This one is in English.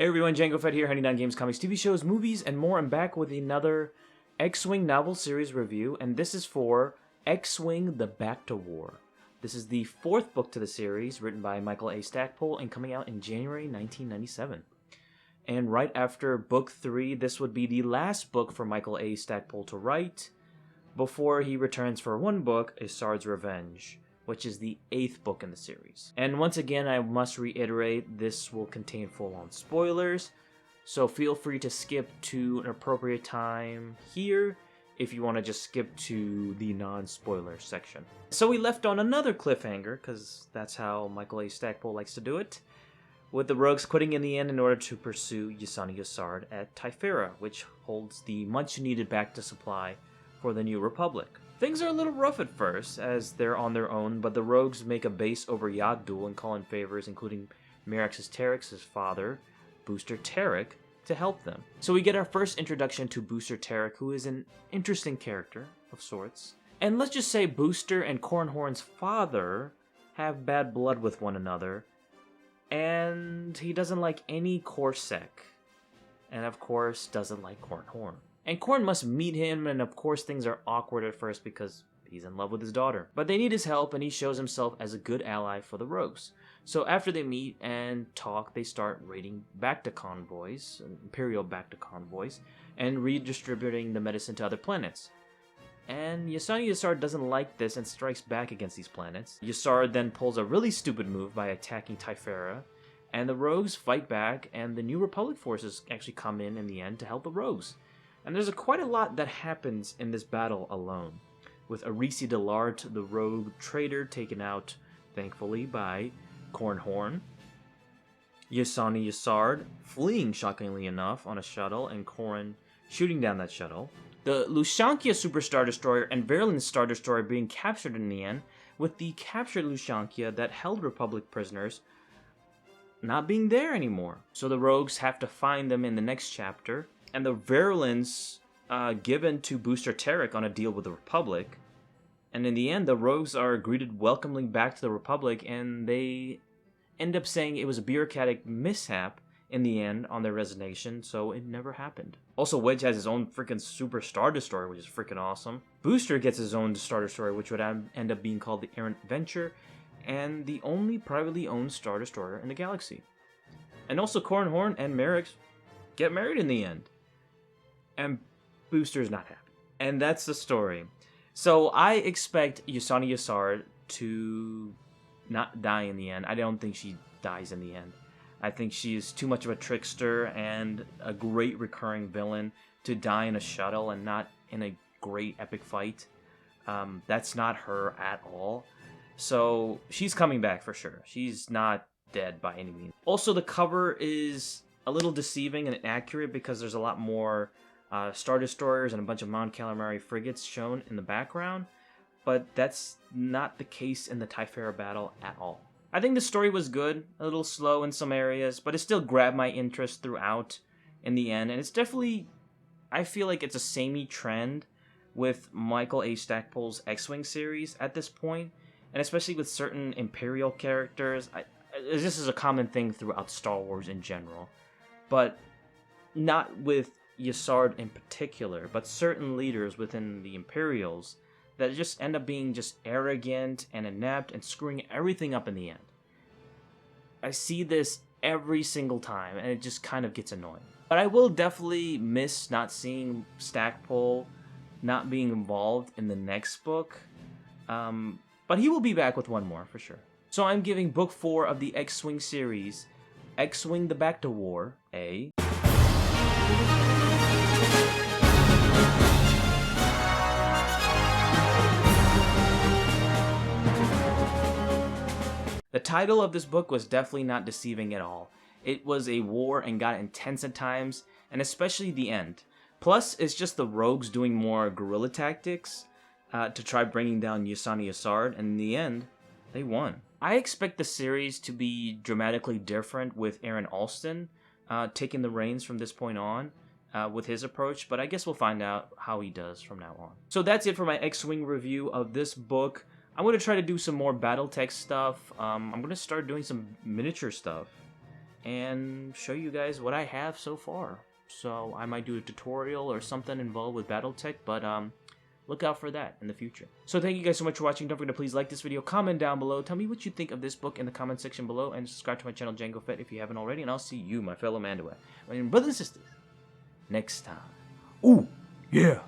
Hey everyone, Django Fett here, Honey Down Games, Comics, TV shows, movies, and more. I'm back with another X-Wing novel series review, and this is for X-Wing the Bacta War. This is the fourth book to the series, written by Michael A. Stackpole and coming out in January 1997. And right after book 3, this would be the last book for Michael A. Stackpole to write, before he returns for one book, Isard's Revenge, which is the 8th book in the series. And once again, I must reiterate, this will contain full-on spoilers, so feel free to skip to an appropriate time here if you want to just skip to the non-spoiler section. So we left on another cliffhanger, because that's how Michael A. Stackpole likes to do it, with the Rogues quitting in the end in order to pursue Ysanne Isard at Typhera, which holds the much-needed Bacta supply for the New Republic. Things are a little rough at first, as they're on their own, but the Rogues make a base over Yagdul and call in favors, including Merrix's Terex's father, Booster Terek, to help them. So we get our first introduction to Booster Terek, who is an interesting character of sorts. And let's just say Booster and Cornhorn's father have bad blood with one another, and he doesn't like any Corsac, and of course doesn't like Cornhorn. And Corn must meet him, and of course things are awkward at first because he's in love with his daughter. But they need his help, and he shows himself as a good ally for the Rogues. So after they meet and talk, they start raiding Bacta convoys, Imperial Bacta convoys, and redistributing the medicine to other planets. And Ysanne Isard doesn't like this and strikes back against these planets. Isard then pulls a really stupid move by attacking Typhera, and the Rogues fight back, and the New Republic forces actually come in the end to help the Rogues. And there's quite a lot that happens in this battle alone, with Arisi Delart, the rogue trader, taken out, thankfully, by Cornhorn, Ysanne Isard fleeing, shockingly enough, on a shuttle, and Corrin shooting down that shuttle, the Lushankia Super Star Destroyer and Verlin's Star Destroyer being captured in the end, with the captured Lushankia that held Republic prisoners not being there anymore. So the Rogues have to find them in the next chapter, and the Verlins given to Booster Terek on a deal with the Republic. And in the end, the Rogues are greeted welcomingly back to the Republic, and they end up saying it was a bureaucratic mishap in the end on their resignation, so it never happened. Also, Wedge has his own freaking Super Star Destroyer, which is freaking awesome. Booster gets his own Star Destroyer, which would end up being called the Errant Venture, and the only privately owned Star Destroyer in the galaxy. And also, Cornhorn and Merrix get married in the end. And Booster's not happy. And that's the story. So I expect Ysanne Isard to not die in the end. I don't think she dies in the end. I think she's too much of a trickster and a great recurring villain to die in a shuttle and not in a great epic fight. That's not her at all. So she's coming back for sure. She's not dead by any means. Also, the cover is a little deceiving and inaccurate because there's a lot more Star Destroyers and a bunch of Mon Calamari frigates shown in the background, but that's not the case in the Typhera battle at all. I think the story was good, a little slow in some areas, but it still grabbed my interest throughout in the end, and it's definitely, I feel like it's a samey trend with Michael A. Stackpole's X-Wing series at this point, and especially with certain Imperial characters. This is a common thing throughout Star Wars in general, but not with Isard in particular, but certain leaders within the Imperials that just end up being just arrogant and inept and screwing everything up in the end. I see this every single time, and it just kind of gets annoying. But I will definitely miss not seeing Stackpole not being involved in the next book, but he will be back with one more for sure. So I'm giving book 4 of the X-Wing series, X-Wing the Bacta War, a... The title of this book was definitely not deceiving at all. It was a war and got intense at times, and especially the end. Plus, it's just the Rogues doing more guerrilla tactics to try bringing down Ysanne Isard, and in the end, they won. I expect the series to be dramatically different with Aaron Alston taking the reins from this point on with his approach, but I guess we'll find out how he does from now on. So that's it for my X-Wing review of this book. I'm going to try to do some more Battletech stuff. I'm going to start doing some miniature stuff. and show you guys what I have so far. So I might do a tutorial or something involved with Battletech, but look out for that in the future. So thank you guys so much for watching. Don't forget to please like this video, comment down below, tell me what you think of this book in the comment section below, and subscribe to my channel Django Fett if you haven't already, and I'll see you, my fellow Mandaway, brothers and sisters, next time. Ooh, yeah!